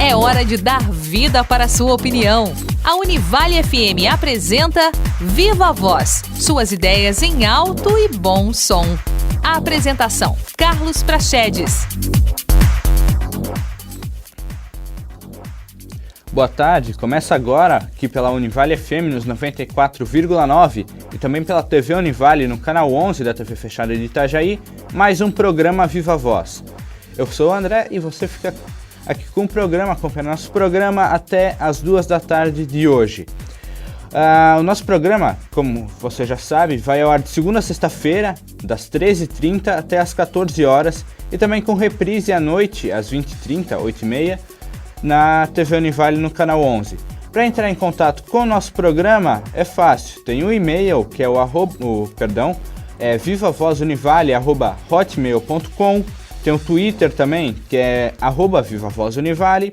É hora de dar vida para a sua opinião. A Univale FM apresenta Viva a Voz, suas ideias em alto e bom som. A apresentação, Carlos Prachedes. Boa tarde, começa agora aqui pela Univale FM nos 94,9 e também pela TV Univale no canal 11 da TV fechada de Itajaí, mais um programa Viva a Voz. Eu sou o André e você fica aqui com o programa, acompanhando nosso programa até as 2 da tarde de hoje. O nosso programa, como você já sabe, vai ao ar de segunda a sexta-feira, das 13h30 até as 14 horas e também com reprise à noite, às 20h30, 8h30, na TV Univale no canal 11. Para entrar em contato com o nosso programa é fácil, tem um e-mail que é vivavozunivale@hotmail.com, tem o Twitter também que é @vivavozunivale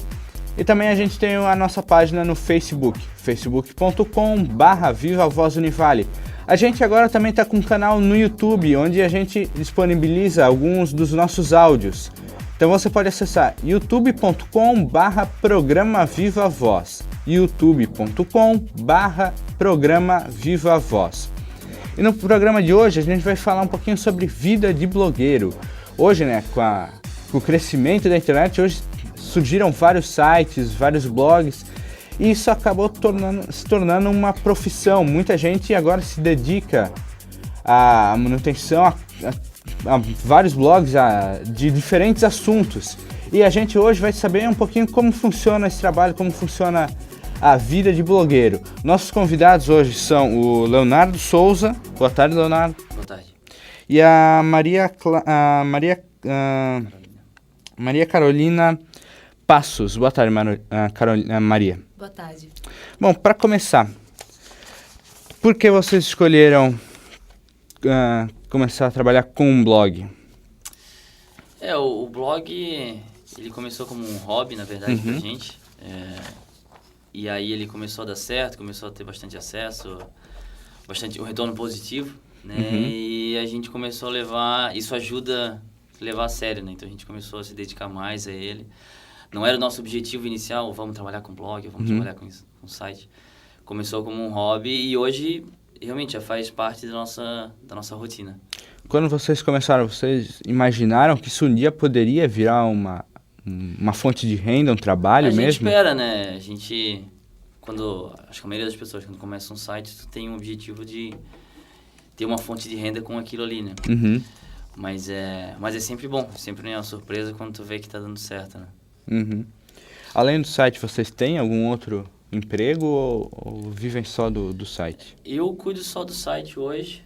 e também a gente tem a nossa página no Facebook, facebook.com/vivavozunivale. A gente agora também está com um canal no YouTube onde a gente disponibiliza alguns dos nossos áudios. Então você pode acessar youtube.com/programa Viva Voz, youtube.com/programa Viva Voz. E no programa de hoje a gente vai falar um pouquinho sobre vida de blogueiro. Hoje, né, com o crescimento da internet, hoje surgiram vários sites, vários blogs, e isso acabou se tornando uma profissão. Muita gente agora se dedica à manutenção, a vários blogs de diferentes assuntos. E a gente hoje vai saber um pouquinho como funciona esse trabalho, como funciona a vida de blogueiro. Nossos convidados hoje são o Leonardo Souza. Boa tarde, Leonardo. Boa tarde. E a Maria Carolina Passos. Boa tarde, Maria. Boa tarde. Bom, para começar, por que vocês escolheram começar a trabalhar com um blog? O blog, ele começou como um hobby, na verdade, pra gente. E aí ele começou a dar certo, começou a ter bastante acesso, um retorno positivo, né? E a gente começou a levar, isso ajuda a levar a sério, né? Então a gente começou a se dedicar mais a ele. Não era o nosso objetivo inicial, vamos trabalhar com blog, vamos trabalhar com site. Começou como um hobby e hoje realmente já faz parte da nossa rotina. Quando vocês começaram, vocês imaginaram que isso um dia poderia virar uma fonte de renda, um trabalho mesmo? A gente espera, né? Acho que a maioria das pessoas, quando começa um site, tem um objetivo de ter uma fonte de renda com aquilo ali, né? Mas é sempre bom, sempre é uma surpresa quando tu vê que tá dando certo, né? Além do site, vocês têm algum outro emprego ou vivem só do site? Eu cuido só do site hoje,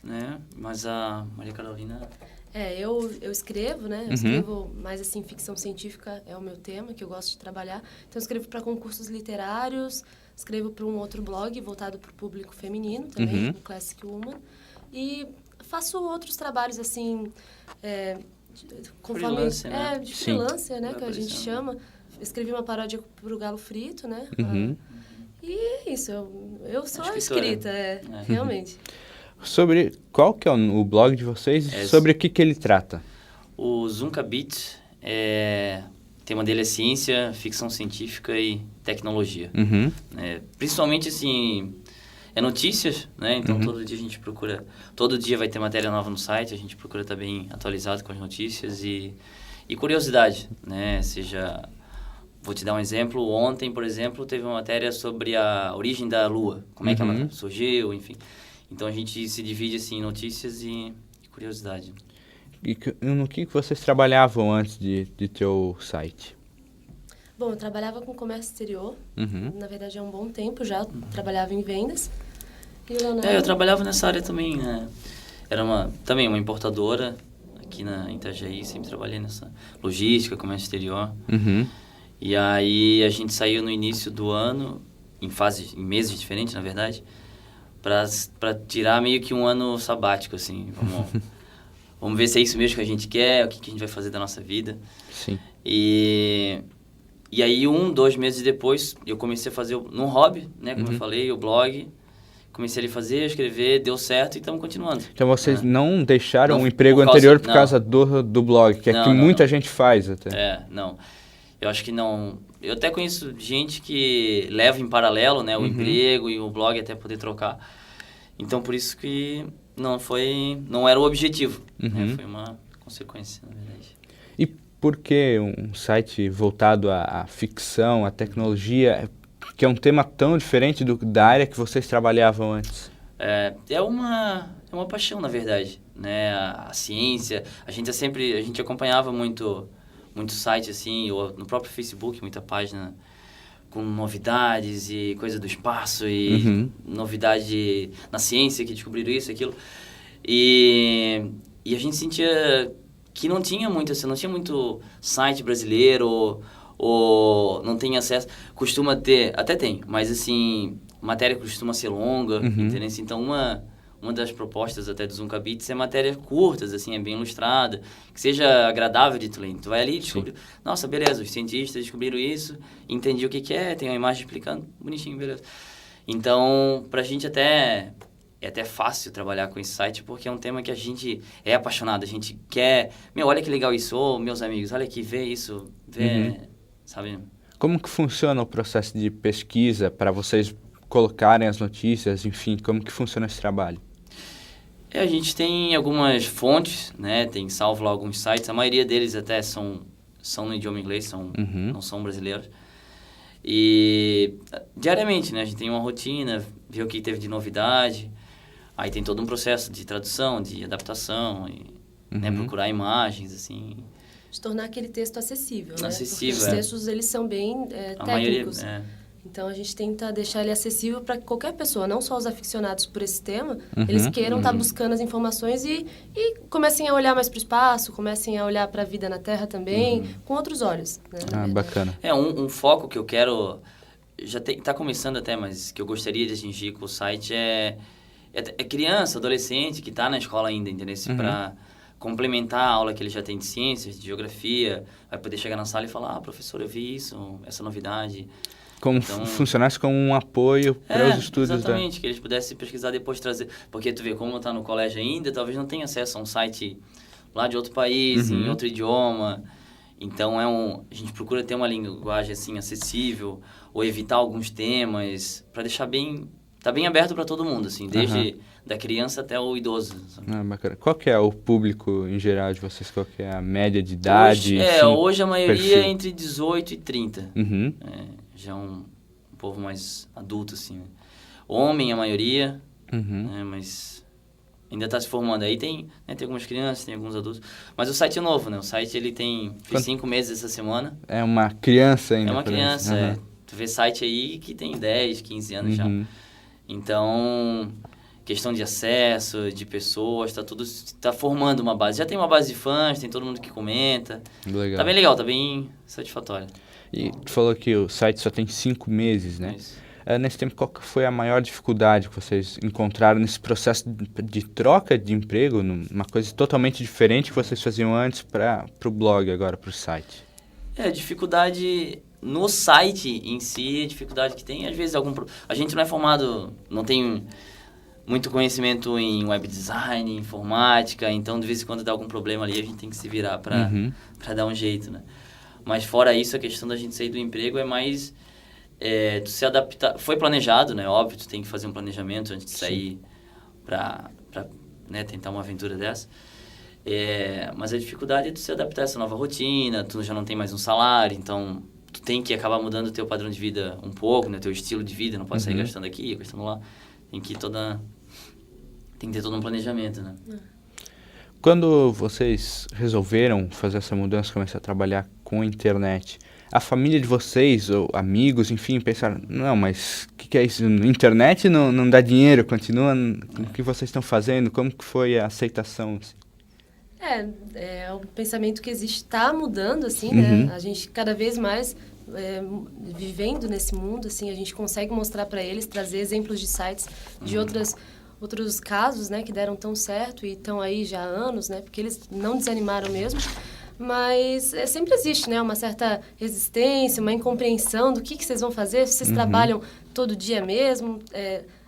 né? Mas a Maria Carolina... Eu escrevo, né? Eu escrevo mais assim, ficção científica é o meu tema, que eu gosto de trabalhar. Então eu escrevo para concursos literários, escrevo para um outro blog voltado para o público feminino também, o Classic Woman. E faço outros trabalhos assim, conforme... Freelancer, né? De freelancer, né? Que a gente chama. Escrevi uma paródia pro Galo Frito, né? E é isso, eu sou a escrita, realmente. Sobre qual que é o blog de vocês e sobre o que ele trata? O Zunca Beat, o tema dele é ciência, ficção científica e tecnologia. Principalmente, assim, notícias, né? Então, todo dia a gente procura... Todo dia vai ter matéria nova no site, a gente procura estar bem atualizado com as notícias e curiosidade, né? Vou te dar um exemplo. Ontem, por exemplo, teve uma matéria sobre a origem da Lua. Como é que ela surgiu, enfim. Então, a gente se divide assim, em notícias e curiosidade. E no que vocês trabalhavam antes de ter o site? Bom, eu trabalhava com comércio exterior. Na verdade, há um bom tempo já. Trabalhava em vendas. E o Leonardo... eu trabalhava nessa área também, né? Era também uma importadora aqui em Itajaí. Sempre trabalhei nessa logística, comércio exterior. E aí a gente saiu no início do ano, em meses diferentes, na verdade, para tirar meio que um ano sabático, assim. Vamos ver se é isso mesmo que a gente quer, o que a gente vai fazer da nossa vida. Sim. E aí, 2 meses depois, eu comecei a fazer num hobby, né? Como eu falei, o blog. Comecei a fazer, a escrever, deu certo e estamos continuando. Então vocês não deixaram o emprego anterior por causa do blog, que é que muita gente faz até. Não. Eu acho que não... Eu até conheço gente que leva em paralelo, né, o emprego e o blog até poder trocar. Então, por isso que não era o objetivo, né? Foi uma consequência, na verdade. E por que um site voltado à ficção, à tecnologia, que é um tema tão diferente da área que vocês trabalhavam antes? É uma paixão, na verdade, né? A ciência, a gente acompanhava muito site, assim, ou no próprio Facebook, muita página com novidades e coisa do espaço e novidade na ciência, que descobriram isso, aquilo. E a gente sentia que não tinha muito, assim, não tinha muito site brasileiro ou não tem acesso. Costuma ter, até tem, mas assim, matéria costuma ser longa, entendeu? Então, uma das propostas até do Zuncabits é matérias curtas, assim, é bem ilustrada, que seja agradável de tu ler. Tu vai ali e descobre, nossa, beleza, os cientistas descobriram isso, entendi o que é, tem uma imagem explicando, bonitinho, beleza. Então, pra gente é até fácil trabalhar com esse site, porque é um tema que a gente é apaixonado, a gente quer, olha que legal isso, meus amigos, olha aqui, vê isso, sabe? Como que funciona o processo de pesquisa para vocês colocarem as notícias, enfim, como que funciona esse trabalho? A gente tem algumas fontes, né? Tem salvo lá alguns sites. A maioria deles até são no idioma inglês, não são brasileiros. E diariamente, né? A gente tem uma rotina, vê o que teve de novidade. Aí tem todo um processo de tradução, de adaptação, e, né? Procurar imagens, assim. De tornar aquele texto acessível, né? Acessível, porque os textos, eles são bem técnicos. Maioria, Então, a gente tenta deixar ele acessível para que qualquer pessoa, não só os aficionados por esse tema, eles queiram estar buscando as informações e comecem a olhar mais para o espaço, comecem a olhar para a vida na Terra também, com outros olhos. Né, bacana. Um foco que eu quero, já está começando até, mas que eu gostaria de atingir com o site é criança, adolescente, que está na escola ainda, entendeu? Para complementar a aula que ele já tem de ciências, de geografia, vai poder chegar na sala e falar, professor, eu vi isso, essa novidade... Como funcionasse como um apoio para os estudos. Exatamente, que eles pudessem pesquisar depois trazer. Porque tu vê, como está no colégio ainda, talvez não tenha acesso a um site lá de outro país, em outro idioma. Então, a gente procura ter uma linguagem assim, acessível, ou evitar alguns temas, para deixar tá bem aberto para todo mundo, assim, desde da criança até o idoso. Bacana. Qual que é o público em geral de vocês? Qual que é a média de idade? Hoje a maioria é entre 18 e 30. Já é um povo mais adulto, assim, né? Homem, a maioria, né? Mas ainda está se formando. Aí tem algumas crianças, tem alguns adultos. Mas o site é novo, né? O site, ele fez 5 meses essa semana. É uma criança ainda. É uma criança, Tu vê site aí que tem 10, 15 anos já. Então, questão de acesso, de pessoas, tá formando uma base. Já tem uma base de fãs, tem todo mundo que comenta. Legal. Tá bem legal, tá bem satisfatório. E tu falou que o site só tem 5 meses, né? Isso. Nesse tempo, qual que foi a maior dificuldade que vocês encontraram nesse processo de troca de emprego, uma coisa totalmente diferente que vocês faziam antes para o blog, agora para o site? Dificuldade no site em si, a dificuldade que tem, às vezes, a gente não é formado, não tem muito conhecimento em web design, informática, então, de vez em quando dá algum problema ali, a gente tem que se virar para dar um jeito, né? Mas fora isso, a questão da gente sair do emprego é mais tu se adaptar. Foi planejado, né? Óbvio, tu tem que fazer um planejamento antes de sair para né, tentar uma aventura dessa. Mas a dificuldade é tu se adaptar a essa nova rotina, tu já não tem mais um salário, então tu tem que acabar mudando o teu padrão de vida um pouco, né? Teu estilo de vida, não pode sair gastando aqui, gastando lá. Tem que ter todo um planejamento, né? Quando vocês resolveram fazer essa mudança, começar a trabalhar com a internet, a família de vocês, ou amigos, enfim, pensaram, não, mas o que é isso? Internet não dá dinheiro, continua o que vocês estão fazendo? Como que foi a aceitação? Assim? O pensamento que existe está mudando, assim, né? A gente cada vez mais, vivendo nesse mundo, assim, a gente consegue mostrar para eles, trazer exemplos de sites de outros casos, né, que deram tão certo e estão aí já há anos, né, porque eles não desanimaram mesmo, mas sempre existe, né, uma certa resistência, uma incompreensão do que vocês vão fazer, vocês trabalham todo dia mesmo,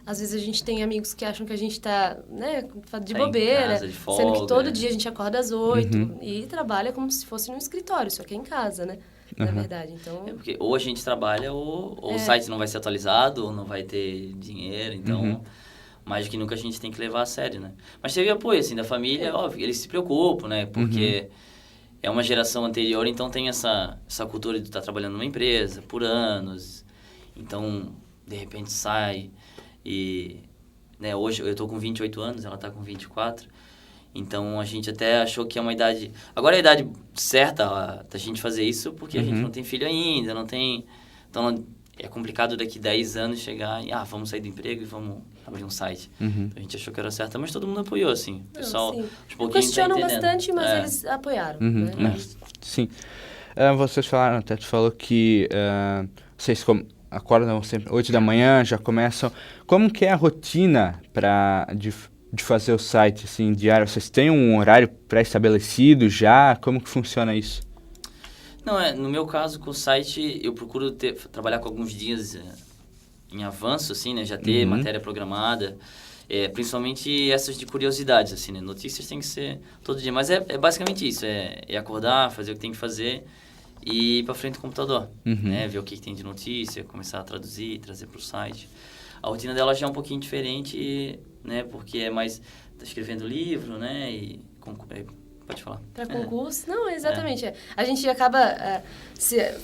às vezes a gente tem amigos que acham que a gente está, né, de bobeira, casa, de folga, sendo que todo dia a gente acorda às 8 e trabalha como se fosse num escritório, só que é em casa, né. na verdade. Então... porque ou a gente trabalha ou o site não vai ser atualizado, ou não vai ter dinheiro, então... Mais do que nunca a gente tem que levar a sério, né? Mas teve apoio, assim, da família, óbvio, eles se preocupam, né? Porque é uma geração anterior, então tem essa cultura de estar trabalhando numa empresa por anos. Então, de repente sai e... Né, hoje eu tô com 28 anos, ela tá com 24. Então, a gente até achou que é uma idade... Agora é a idade certa da gente fazer isso, porque a gente não tem filho ainda, não tem... Então, é complicado daqui 10 anos chegar e, vamos sair do emprego e vamos abrir um site. A gente achou que era certo, mas todo mundo apoiou, assim. O pessoal, aos pouquinhos, questionam bastante, mas eles apoiaram. Né? Sim. Vocês falaram, até tu falou que vocês acordam sempre 8 da manhã, já começam. Como que é a rotina de fazer o site, assim, diário? Vocês têm um horário pré-estabelecido já? Como que funciona isso? Não, no meu caso, com o site, eu procuro trabalhar com alguns dias em avanço, assim, né? Já ter matéria programada, principalmente essas de curiosidades, assim, né? Notícias tem que ser todo dia, mas é basicamente isso, é acordar, fazer o que tem que fazer e ir para frente do computador, né? Ver o que tem de notícia, começar a traduzir, trazer para o site. A rotina dela já é um pouquinho diferente, né? Porque é mais... Tá escrevendo livro, né? E... Pode falar. Para concurso? Não, exatamente. A gente acaba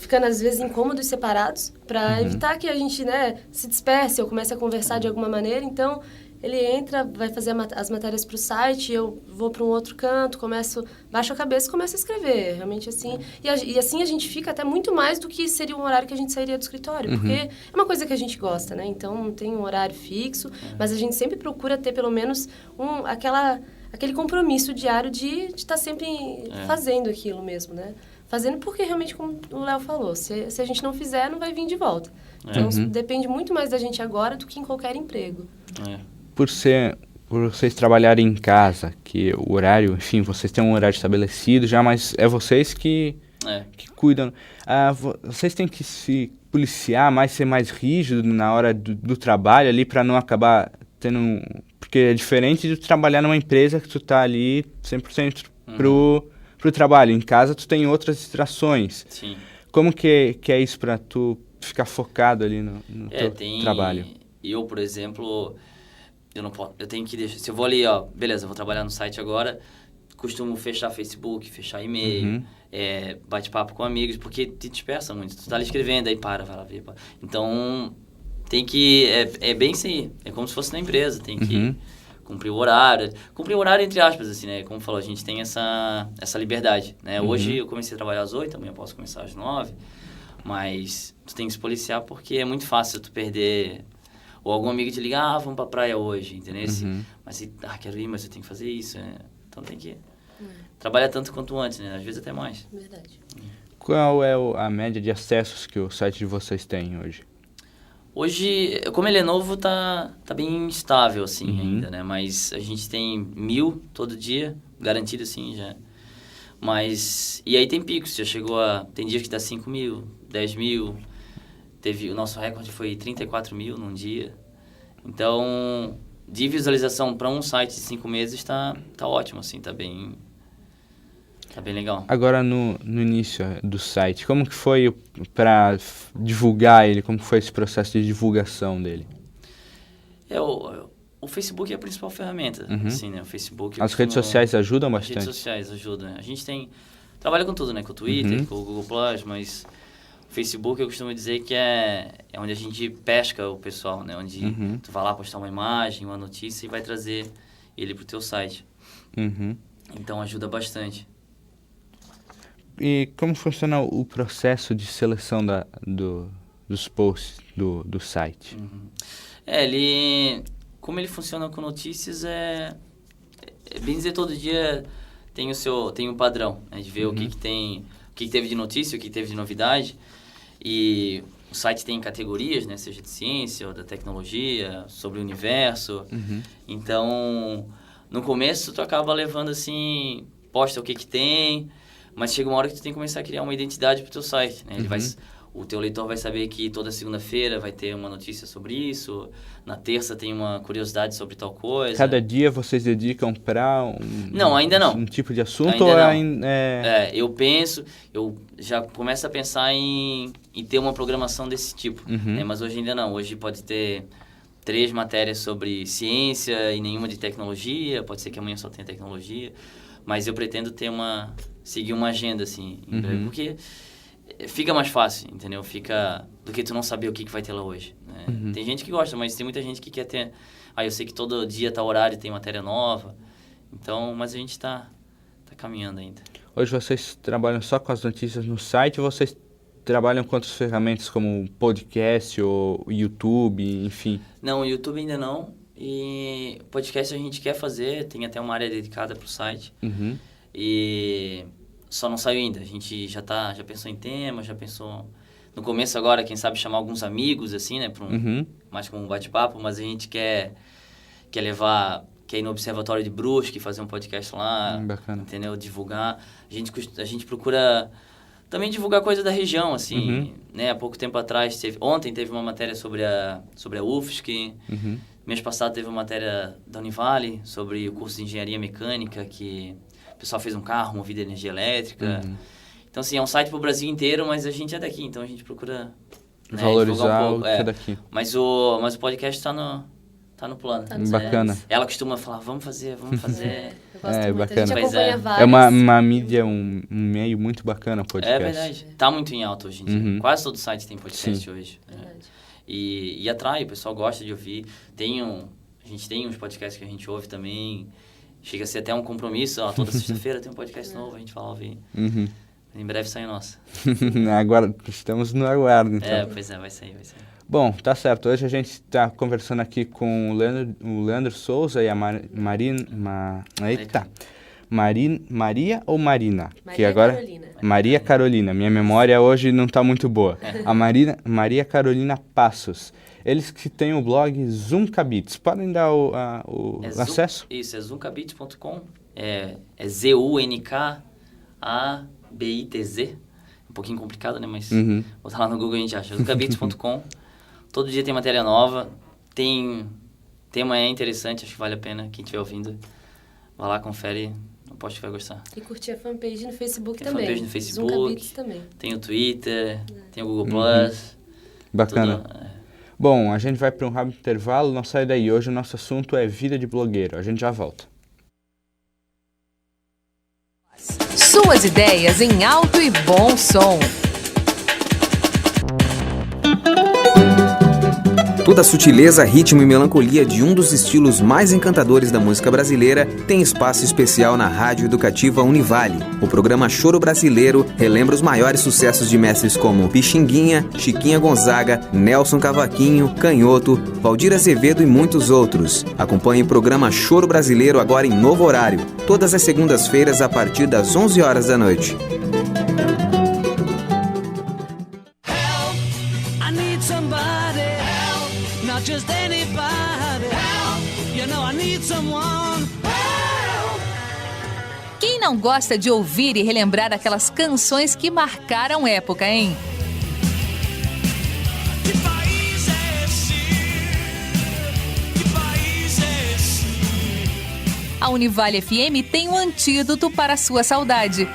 ficando, às vezes, em cômodos separados para evitar que a gente, né, se disperse ou comece a conversar de alguma maneira. Então, ele entra, vai fazer as matérias para o site, eu vou para um outro canto, baixo a cabeça e começo a escrever. Realmente assim. E assim a gente fica até muito mais do que seria um horário que a gente sairia do escritório. Porque é uma coisa que a gente gosta, né? Então, não tem um horário fixo, mas a gente sempre procura ter pelo menos aquele compromisso diário de estar sempre fazendo aquilo mesmo, né? Fazendo porque realmente, como o Léo falou, se a gente não fizer, não vai vir de volta. Então, depende muito mais da gente agora do que em qualquer emprego. Por vocês trabalharem em casa, que o horário, enfim, vocês têm um horário estabelecido já, mas é vocês que cuidam. Vocês têm que se policiar, ser mais rígido na hora do trabalho ali, para não acabar tendo... Porque é diferente de tu trabalhar numa empresa que tu tá ali 100% pro trabalho. Em casa tu tem outras distrações. Sim. Como que é isso para tu ficar focado ali no teu trabalho? Eu, por exemplo, eu tenho que deixar... Se eu vou ali, beleza, eu vou trabalhar no site agora, costumo fechar Facebook, fechar e-mail, bate-papo com amigos, porque te dispersa muito. Tu tá ali escrevendo, aí vai lá ver. Então... Tem que... É bem assim, é como se fosse na empresa, tem que cumprir o horário. Cumprir o horário entre aspas, assim, né? Como falou, a gente tem essa liberdade, né? Hoje eu comecei a trabalhar às 8, amanhã eu posso começar às 9, mas tu tem que se policiar porque é muito fácil tu perder... Ou algum amigo te liga, vamos pra praia hoje, entendeu? Mas, quero ir, mas eu tenho que fazer isso, né? Então tem que trabalhar tanto quanto antes, né? Às vezes até mais. Verdade. Qual é a média de acessos que o site de vocês tem hoje? Hoje, como ele é novo, tá bem estável, assim, ainda, né? Mas a gente tem 1.000 todo dia, garantido, assim, já. Mas... E aí tem picos, já chegou a... Tem dias que dá 5.000, 10.000. O nosso recorde foi 34.000 num dia. Então, de visualização para um site de 5 meses tá ótimo, assim, tá bem legal. Agora, no início do site, como que foi para divulgar ele? Como foi esse processo de divulgação dele? O Facebook é a principal ferramenta, assim, né? O Facebook... As redes sociais ajudam bastante? As redes sociais ajudam, né? A gente trabalha com tudo, né? Com o Twitter, com o Google+, mas o Facebook eu costumo dizer que é onde a gente pesca o pessoal, né? Onde tu vai lá postar uma imagem, uma notícia e vai trazer ele pro teu site. Então ajuda bastante. E como funciona o processo de seleção dos posts do site? Como ele funciona com notícias, bem dizer, todo dia tem o padrão, né, de ver o que teve de notícia, o que teve de novidade. E o site tem categorias, né, seja de ciência ou da tecnologia, sobre o universo. Então, no começo, tu acaba levando assim, posta o que tem... Mas chega uma hora que tu tem que começar a criar uma identidade pro teu site, né? O teu leitor vai saber que toda segunda-feira vai ter uma notícia sobre isso, na terça tem uma curiosidade sobre tal coisa. Cada dia vocês dedicam para não, ainda não. Um tipo de assunto? Ainda não. Eu já começo a pensar em ter uma programação desse tipo, né? Mas hoje ainda não. Hoje pode ter 3 matérias sobre ciência e nenhuma de tecnologia, pode ser que amanhã só tenha tecnologia, mas eu pretendo seguir uma agenda, assim, em breve, porque fica mais fácil, entendeu? Fica do que tu não saber o que vai ter lá hoje, né? Tem gente que gosta, mas tem muita gente que quer ter... eu sei que todo dia, tá horário, tem matéria nova, então, mas a gente tá caminhando ainda. Hoje vocês trabalham só com as notícias no site ou vocês trabalham com outras ferramentas como podcast ou YouTube, enfim? Não, o YouTube ainda não. E podcast a gente quer fazer, tem até uma área dedicada para o site. E só não saiu ainda. A gente já pensou em tema, já pensou... No começo agora, quem sabe chamar alguns amigos, assim, né? Mais como um bate-papo, mas a gente quer levar... Quer ir no Observatório de Brusque, fazer um podcast lá. Bacana. Entendeu? Divulgar. A gente procura... Também divulgar coisa da região, assim, né? Há pouco tempo atrás, ontem teve uma matéria sobre a UFSC. Mês passado teve uma matéria da Univale sobre o curso de Engenharia Mecânica, que o pessoal fez um carro movido a energia elétrica. Então, assim, é um site para o Brasil inteiro, mas a gente é daqui, então a gente procura, né, valorizar o que é daqui. Mas o podcast está no plano. Bacana. Ela costuma falar, vamos fazer. Eu gosto muito. Bacana. A gente acompanha vários. É uma mídia, um meio muito bacana o podcast. É verdade. Tá muito em alta hoje em dia. Quase todo site tem podcast hoje. Verdade. E atrai, o pessoal gosta de ouvir. A gente tem uns podcasts que a gente ouve também. Chega a ser até um compromisso. Toda sexta-feira tem um podcast novo, a gente fala ouvir. Em breve sai o nosso. Agora, estamos no aguardo, então. Pois é, vai sair. Bom, tá certo. Hoje a gente está conversando aqui com o Leandro Souza e a Maria ou Marina? Carolina. Maria Carolina. Minha memória hoje não está muito boa. A Maria Carolina Passos. Eles que têm o blog Zunkabits. Podem dar o acesso? Isso, é zunkabits.com. É ZUNKABITZ. Um pouquinho complicado, né? Mas botar lá no Google a gente acha. Zunkabits.com. Todo dia tem matéria nova. Tema é interessante, acho que vale a pena. Quem estiver ouvindo, vai lá, confere. Aposto que vai gostar. E curtir a fanpage no Facebook tem também. Fanpage no Facebook. Zunkabits também. Tem o Twitter, tem o Google Plus. Bacana. Bom, a gente vai para um rápido intervalo, não sai daí. Hoje o nosso assunto é vida de blogueiro. A gente já volta. Suas ideias em alto e bom som. Toda a sutileza, ritmo e melancolia de um dos estilos mais encantadores da música brasileira tem espaço especial na Rádio Educativa Univale. O programa Choro Brasileiro relembra os maiores sucessos de mestres como Pixinguinha, Chiquinha Gonzaga, Nelson Cavaquinho, Canhoto, Valdir Azevedo e muitos outros. Acompanhe o programa Choro Brasileiro agora em novo horário, todas as segundas-feiras a partir das 11 horas da noite. Just anybody help. You know I need someone help. Quem não gosta de ouvir e relembrar aquelas canções que marcaram época, hein? Que país é esse? Que país é esse? A Univale FM tem um antídoto para a sua saudade.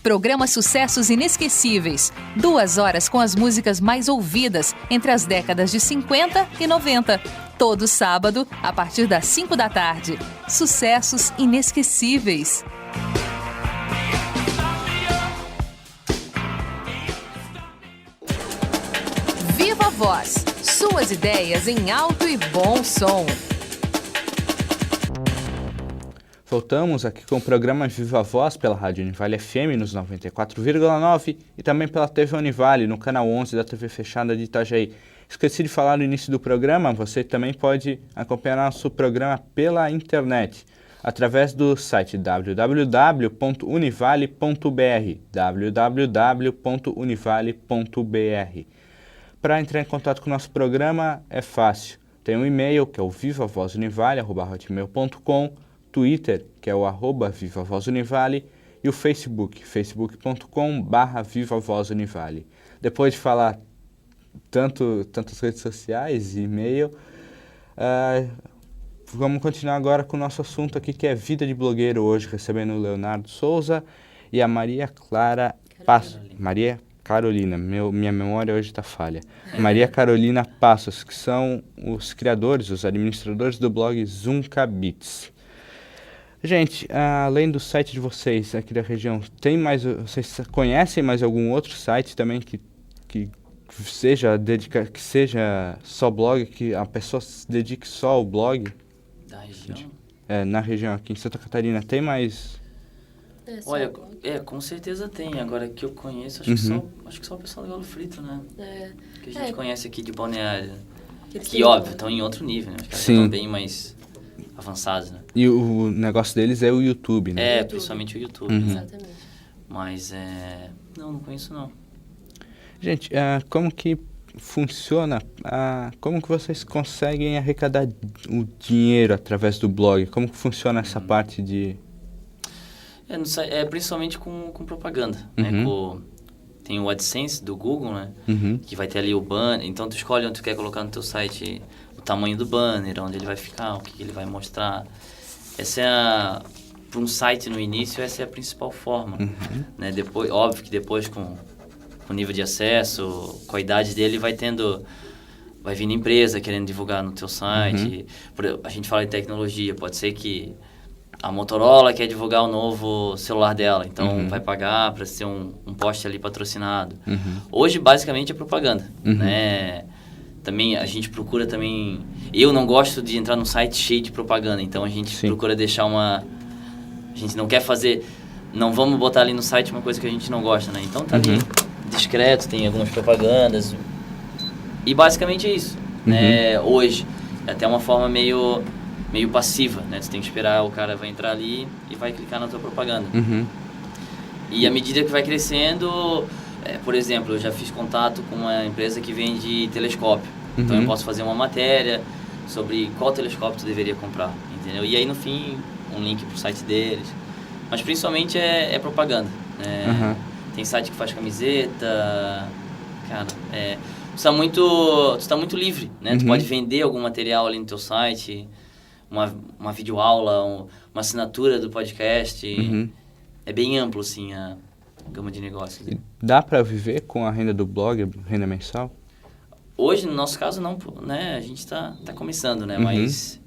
Programa Sucessos Inesquecíveis. 2 horas com as músicas mais ouvidas entre as décadas de 50 e 90. Todo sábado, a partir das 5 da tarde. Sucessos Inesquecíveis. Viva a Voz. Suas ideias em alto e bom som. Voltamos aqui com o programa Viva a Voz pela Rádio Univale FM nos 94,9 e também pela TV Univale no canal 11 da TV fechada de Itajaí. Esqueci de falar no início do programa, você também pode acompanhar nosso programa pela internet, através do site www.univale.br, www.univale.br. Para entrar em contato com o nosso programa é fácil. Tem um e-mail que é o vivavosunivale@hotmail.com. Twitter, que é o @VivaVozUnivale, e o Facebook, facebook.com/VivaVozUnivale. Depois de falar tantas redes sociais e e-mail, vamos continuar agora com o nosso assunto aqui, que é vida de blogueiro, hoje recebendo o Leonardo Souza e a Maria Clara Passos. Maria Carolina, minha memória hoje está falha. Maria Carolina Passos, que são os criadores, os administradores do blog Zunca Beats. Gente, além do site de vocês aqui da região, vocês conhecem mais algum outro site também que seja só blog, que a pessoa se dedique só ao blog? Da região? Na região aqui em Santa Catarina, tem mais? Olha, com certeza tem. Agora que eu conheço, acho que só o pessoal do Galo Frito, né? Que a gente conhece aqui de Balneário. Que, óbvio, estão em outro nível, né? Os caras estão bem mais avançados, né? E o negócio deles é o YouTube, né? Principalmente o YouTube. Né? Exatamente. Mas, não conheço, não. Gente, como que funciona, como que vocês conseguem arrecadar o dinheiro através do blog? Como que funciona essa parte de... Principalmente com propaganda, né? Tem o AdSense do Google, né? Que vai ter ali o banner. Então, tu escolhe onde tu quer colocar no teu site o tamanho do banner, onde ele vai ficar, o que ele vai mostrar. Para um site no início, essa é a principal forma. Né? Depois, óbvio que depois com o nível de acesso, com a idade dele, vai vindo empresa querendo divulgar no teu site. A gente fala de tecnologia, pode ser que a Motorola quer divulgar o novo celular dela, então vai pagar para ser um post ali patrocinado. Hoje, basicamente, é propaganda, né? Também a gente procura também... Eu não gosto de entrar num site cheio de propaganda, então a gente procura deixar A gente não quer fazer... Não vamos botar ali no site uma coisa que a gente não gosta, né? Então tá ali discreto, tem algumas propagandas. E basicamente é isso, né? Hoje, é até uma forma meio passiva, né? Você tem que esperar, o cara vai entrar ali e vai clicar na tua propaganda. E à medida que vai crescendo, por exemplo, eu já fiz contato com uma empresa que vende telescópio. Então eu posso fazer uma matéria sobre qual telescópio tu deveria comprar, entendeu? E aí no fim, um link pro site deles. Mas principalmente é propaganda, né? Tem site que faz camiseta, cara, tu tá muito livre, né? Tu pode vender algum material ali no teu site, uma videoaula, uma assinatura do podcast. É bem amplo, assim, a gama de negócios. Dá para viver com a renda do blog, renda mensal? Hoje, no nosso caso, não, né? A gente tá começando, né? Mas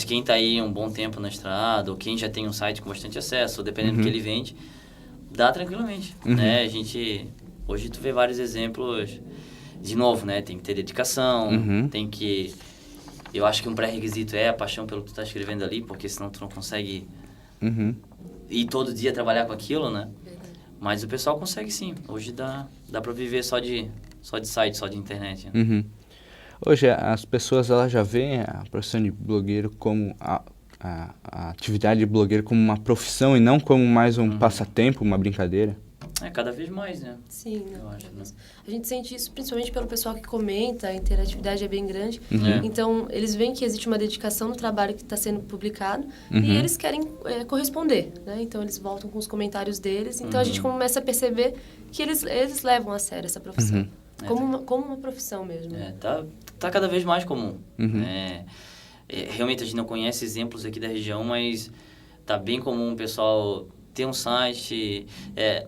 quem tá aí um bom tempo na estrada, ou quem já tem um site com bastante acesso, ou dependendo do que ele vende, dá tranquilamente, né? A gente... Hoje tu vê vários exemplos, de novo, né? Tem que ter dedicação, tem que... Eu acho que um pré-requisito é a paixão pelo que tu tá escrevendo ali, porque senão tu não consegue ir todo dia trabalhar com aquilo, né? Mas o pessoal consegue sim. Hoje dá para viver só de site, só de internet. Né? Hoje as pessoas elas já veem a profissão de blogueiro como a atividade de blogueiro como uma profissão e não como mais um passatempo, uma brincadeira. Cada vez mais, né? Sim, eu acho, né? A gente sente isso principalmente pelo pessoal que comenta, a interatividade é bem grande. Então, eles veem que existe uma dedicação no trabalho que está sendo publicado e eles querem corresponder, né? Então, eles voltam com os comentários deles. Então, a gente começa a perceber que eles levam a sério essa profissão. Como uma profissão mesmo. Tá cada vez mais comum. Realmente, a gente não conhece exemplos aqui da região, mas tá bem comum o pessoal... ter um site...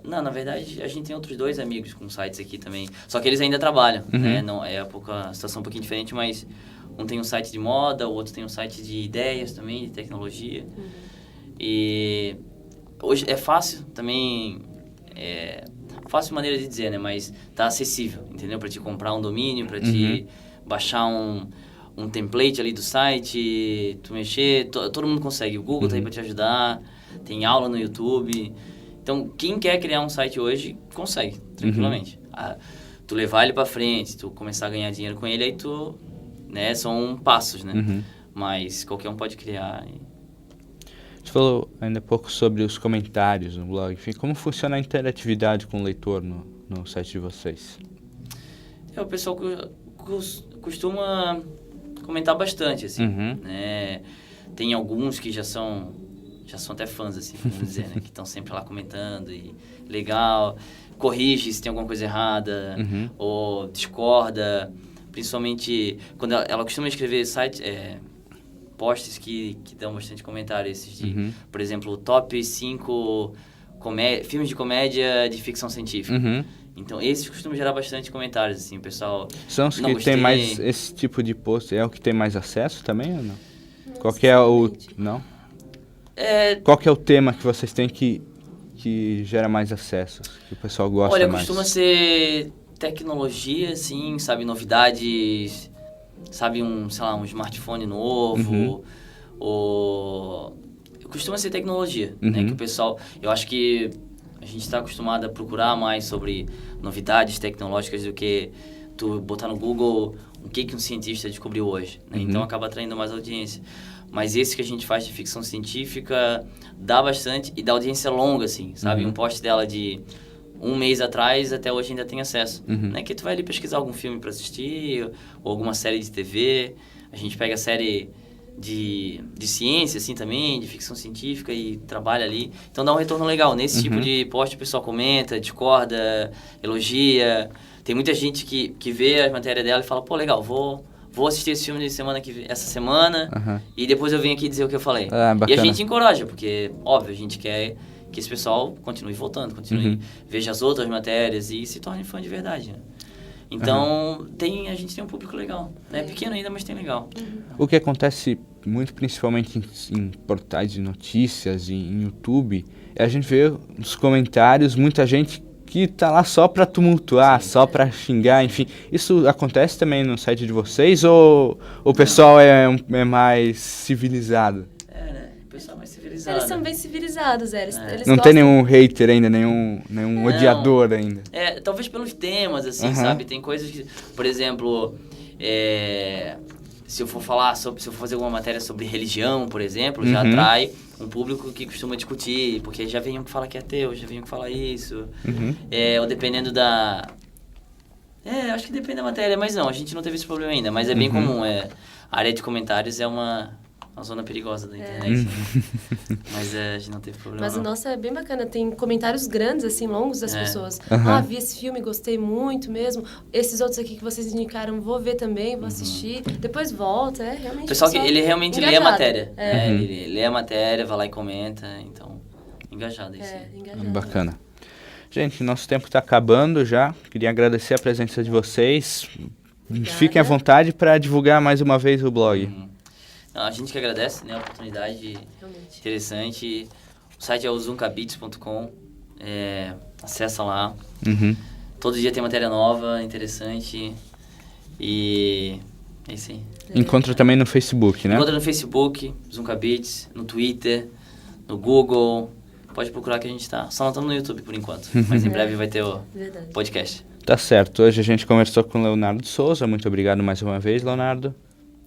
na verdade, a gente tem outros 2 amigos com sites aqui também. Só que eles ainda trabalham, né? Não, a situação um pouquinho diferente, mas um tem um site de moda, o outro tem um site de ideias também, de tecnologia. E hoje é fácil também... fácil maneira de dizer, né? Mas tá acessível, entendeu? Para te comprar um domínio, para te baixar um template ali do site, tu mexer... Todo mundo consegue. O Google tá aí para te ajudar... Tem aula no YouTube. Então, quem quer criar um site hoje, consegue, tranquilamente. Tu levar ele pra frente, tu começar a ganhar dinheiro com ele, aí tu... né, são passos, né? Mas qualquer um pode criar. Você falou ainda pouco sobre os comentários no blog. Enfim, como funciona a interatividade com o leitor no site de vocês? O pessoal costuma comentar bastante, assim, né? tem alguns que já são até fãs, assim, vamos dizer, né? Que estão sempre lá comentando e legal, corrige se tem alguma coisa errada, ou discorda, principalmente quando ela costuma escrever posts que dão bastante comentário, esses de, por exemplo, top 5 filmes de comédia de ficção científica. Então, esses costumam gerar bastante comentários, assim, o pessoal... São os que tem mais esse tipo de post, é o que tem mais acesso também ou não? Qual que é o... Não? Qual que é o tema que vocês têm que gera mais acessos, que o pessoal gosta mais? Olha, costuma ser tecnologia, assim, sabe, novidades, sabe, um smartphone novo, ou... Costuma ser tecnologia, né, que o pessoal... Eu acho que a gente está acostumado a procurar mais sobre novidades tecnológicas do que tu botar no Google o que um cientista descobriu hoje, né? Então acaba atraindo mais audiência. Mas esse que a gente faz de ficção científica dá bastante e dá audiência longa, assim, sabe? Um post dela de 1 mês atrás, até hoje ainda tem acesso. Né? Que tu vai ali pesquisar algum filme para assistir, ou alguma série de TV. A gente pega a série de ciência, assim, também, de ficção científica e trabalha ali. Então dá um retorno legal. Nesse tipo de post o pessoal comenta, discorda, elogia. Tem muita gente que vê a matéria dela e fala, pô, legal, vou assistir esse filme essa semana e depois eu venho aqui dizer o que eu falei. E a gente encoraja, porque, óbvio, a gente quer que esse pessoal continue voltando, veja as outras matérias e se torne fã de verdade, né? Então, a gente tem um público legal. É pequeno ainda, mas tem legal. O que acontece muito, principalmente em portais de notícias, em YouTube, é a gente vê nos comentários muita gente que tá lá só pra tumultuar, só pra xingar, enfim. Isso acontece também no site de vocês ou o pessoal é mais civilizado? Né? O pessoal é mais civilizado. Eles são bem civilizados, eles não tem nenhum hater ainda, nenhum odiador ainda. Talvez pelos temas, assim, sabe? Tem coisas que, por exemplo, se eu for fazer alguma matéria sobre religião, por exemplo, já atrai um público que costuma discutir, porque já vem um que fala que é ateu, já vem um que fala isso. Ou dependendo da... acho que depende da matéria, mas não, a gente não teve esse problema ainda, mas é bem comum. A área de comentários é uma zona perigosa da internet, né? Mas a gente não teve problema. Mas o nosso é bem bacana, tem comentários grandes, assim, longos das pessoas. Vi esse filme, gostei muito mesmo. Esses outros aqui que vocês indicaram, vou ver também, vou assistir. Depois volta, realmente... O pessoal ele realmente lê a matéria. Ele lê a matéria, vai lá e comenta, então... Engajado aí, sim. Engajado. Bacana. Gente, nosso tempo está acabando já. Queria agradecer a presença de vocês. Obrigada. Fiquem à vontade para divulgar mais uma vez o blog. A gente que agradece, né, a oportunidade interessante. O site é o zoomkabits.com. Acessa lá. Todo dia tem matéria nova, interessante. E é isso aí. Encontra também no Facebook, né? Encontra no Facebook, Zoomkabits, no Twitter, no Google. Pode procurar que a gente tá. Só não estamos no YouTube por enquanto. Mas em breve vai ter o podcast. Tá certo. Hoje a gente conversou com o Leonardo Souza. Muito obrigado mais uma vez, Leonardo.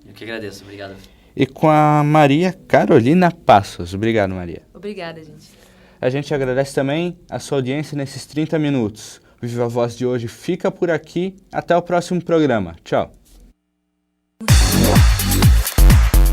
Eu que agradeço. Obrigado. E com a Maria Carolina Passos. Obrigado, Maria. Obrigada, gente. A gente agradece também a sua audiência nesses 30 minutos. O Viva Voz de hoje fica por aqui. Até o próximo programa. Tchau.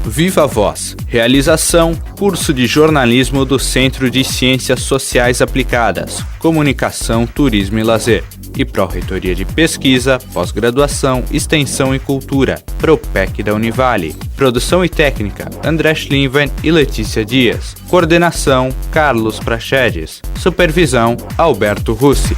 Viva Voz. Realização: curso de jornalismo do Centro de Ciências Sociais Aplicadas, Comunicação, Turismo e Lazer. E Pró-Reitoria de Pesquisa, Pós-Graduação, Extensão e Cultura, PROPEC da Univale. Produção e técnica: André Schlinven e Letícia Dias. Coordenação: Carlos Prachedes. Supervisão: Alberto Russi.